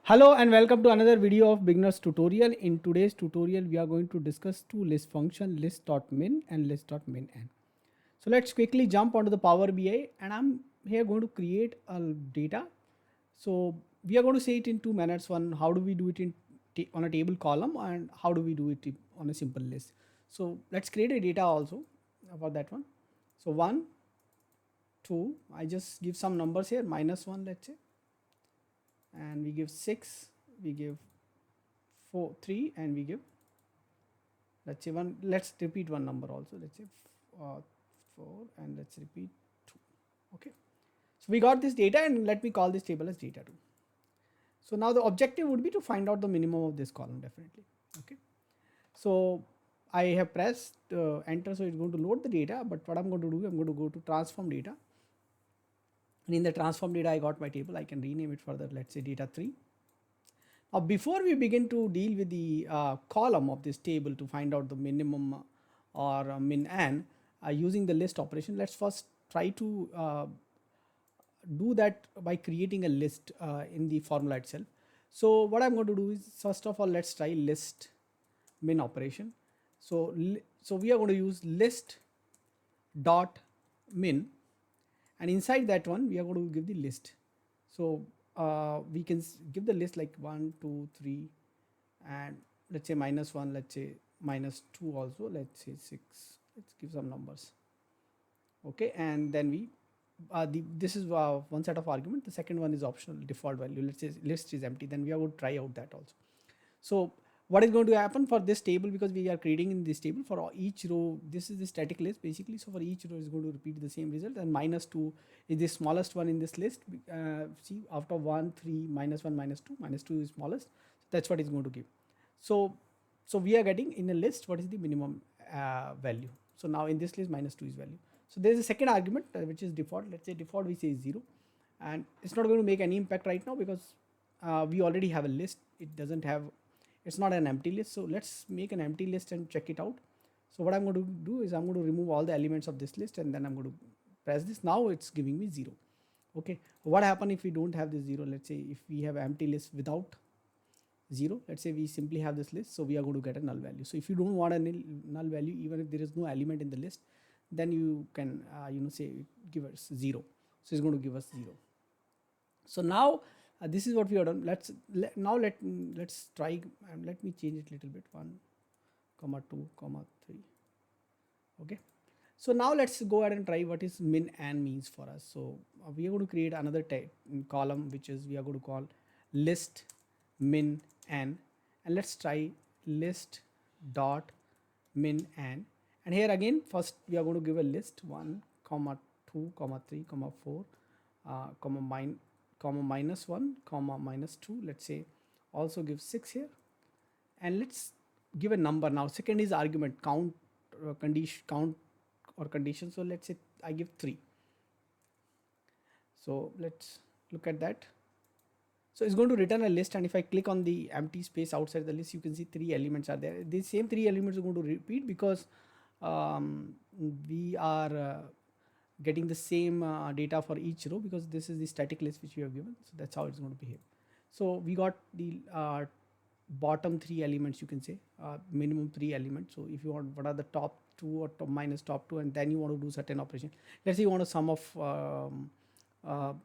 Hello and welcome to another video of beginners tutorial. In today's tutorial we are going to discuss two list function, List.Min and List.MinN. So let's quickly jump onto the Power BI and I'm here going to create a data. So we are going to say it in two manners. One, how do we do it on a table column, and how do we do it on a simple list. So let's create a data also for that one. So 1, 2, I just give some numbers here, -1 let's say, and we give 6, we give 4, 3, and we give, let's say, 1. Let's repeat one number also, let's say 4, and let's repeat 2. Okay, so we got this data, and let me call this table as data 2. So now the objective would be to find out the minimum of this column, definitely. Okay, so I have pressed enter, so it's going to load the data. But what I'm going to do, I'm going to go to transform data, and in the transform data I got my table. I can rename it further, let's say data 3. Now, before we begin to deal with the column of this table to find out the minimum or min and using the list operation, let's first try to do that by creating a list in the formula itself. So what I'm going to do is, first of all, let's try list min operation. So we are going to use list dot min, and inside that one we are going to give the list. So we can give the list like 1, 2, 3, and let's say -1, let's say -2 also, let's say 6, let's give some numbers. Okay, and then we this is one set of argument. The second one is optional default value. Let's say list is empty, then we are going to try out that also. So what is going to happen for this table, because we are creating in this table for each row, this is the static list basically. So for each row is going to repeat the same result, and -2 is the smallest one in this list. See, after 1, 3, -1, -2, -2 is smallest. That's what it's going to give. So we are getting in a list what is the minimum value. So now in this list -2 is value. So there is a second argument which is default. Let's say default we say is 0, and it's not going to make any impact right now because we already have a list. It doesn't have, it's not an empty list. So let's make an empty list and check it out. So what I'm going to do is I'm going to remove all the elements of this list, and then I'm going to press this. Now it's giving me 0. Okay, what happen if we don't have this 0? Let's say if we have empty list without 0, let's say we simply have this list, so we are going to get a null value. So if you don't want a null value, even if there is no element in the list, then you can say give us 0. So it's going to give us 0. So now this is what we have done. Let's try, and let me change it a little bit, 1, 2, 3. Okay, so now let's go ahead and try what is min and means for us. So we are going to create another column, which is we are going to call list min and let's try list dot min and here again first we are going to give a list 1, 2, 3, 4, -1, -2, let's say also give 6 here, and let's give a number. Now second is argument count, condition. So let's say I give 3. So let's look at that. So it's going to return a list, and if I click on the empty space outside the list, you can see 3 elements are there. These same 3 elements are going to repeat because we are getting the same data for each row, because this is the static list which we have given. So that's how it's going to behave. So we got the bottom 3 elements, you can say minimum 3 elements. So if you want, what are the top 2 or minus top 2, and then you want to do certain operation. Let's say you want a sum of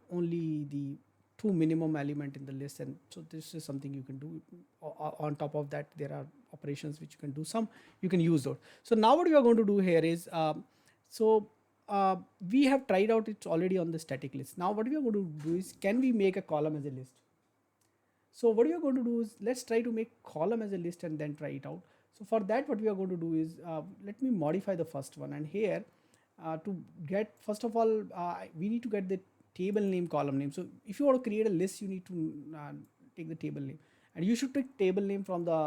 only the 2 minimum element in the list, and so this is something you can do. On top of that, there are operations which you can do, some you can use those. So now what we are going to do here is we have tried out it already on the static list. Now what we are going to do is, can we make a column as a list? So what we are going to do is, let's try to make column as a list and then try it out. So for that, what we are going to do is, let me modify the first one, and here to get, first of all, we need to get the table name, column name. So if you want to create a list, you need to take the table name, and you should take table name from the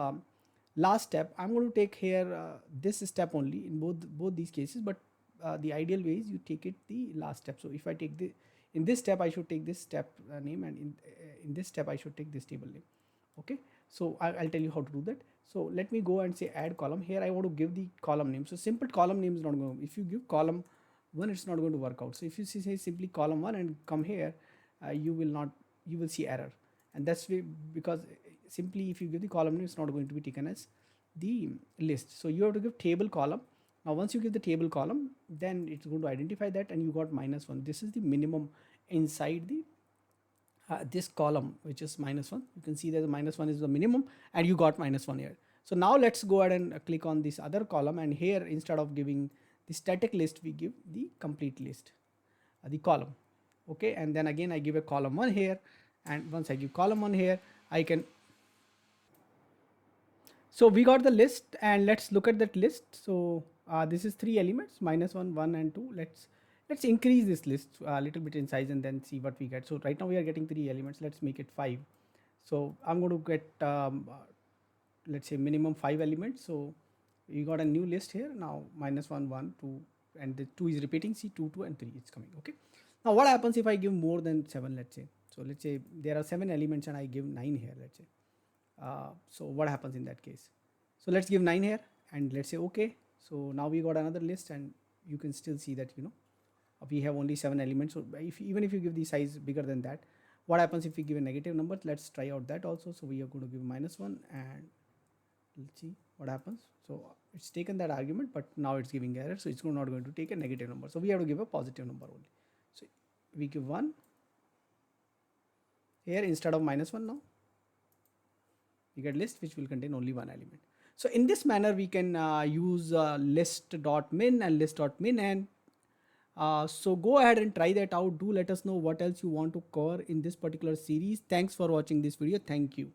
last step. I'm going to take here this step only in both these cases, but the ideal way is you take it the last step. So if I take in this step, I should take this step name, and in this step I should take this table name. Okay, so I'll tell you how to do that. So let me go and say add column. Here I want to give the column name. So simple column name is not going to, if you give column 1, it's not going to work out. So if you say simply column 1 and come here, you will see error. and because simply if you give the column name, it's not going to be taken as the list. So you have to give table column. Now once you give the table column, then it's going to identify that, and you got -1. This is the minimum inside the this column, which is -1. You can see that the -1 is the minimum, and you got -1 here. So now let's go ahead and click on this other column, and here instead of giving the static list, we give the complete list, the column. Okay, and then again I give a column 1 here, and once I give column 1 here, I can. So we got the list, and let's look at that list. So this is 3 elements, -1, 1 and 2. Let's increase this list a little bit in size and then see what we get. So right now we are getting 3 elements. Let's make it 5. So I'm going to get let's say minimum 5 elements. So you got a new list here now, -1, 1, 2, and the 2 is repeating. See, 2, 2 and 3 it's coming. Okay, now what happens if I give more than 7? Let's say, so let's say there are 7 elements and I give 9 here, let's say. So what happens in that case? So let's give 9 here, and let's say okay. So now we got another list, and you can still see that we have only 7 elements. So even if you give the size bigger than that, what happens if we give a negative number? Let's try out that also. So we are going to give -1, and let's see what happens. So it's taken that argument, but now it's giving error, so it's not going to take a negative number. So we have to give a positive number only. So we give 1 here instead of -1. Now we get list which will contain only 1 element. So in this manner we can use List.Min and List.Min, and so go ahead and try that out. Do let us know what else you want to cover in this particular series. Thanks for watching this video. Thank you.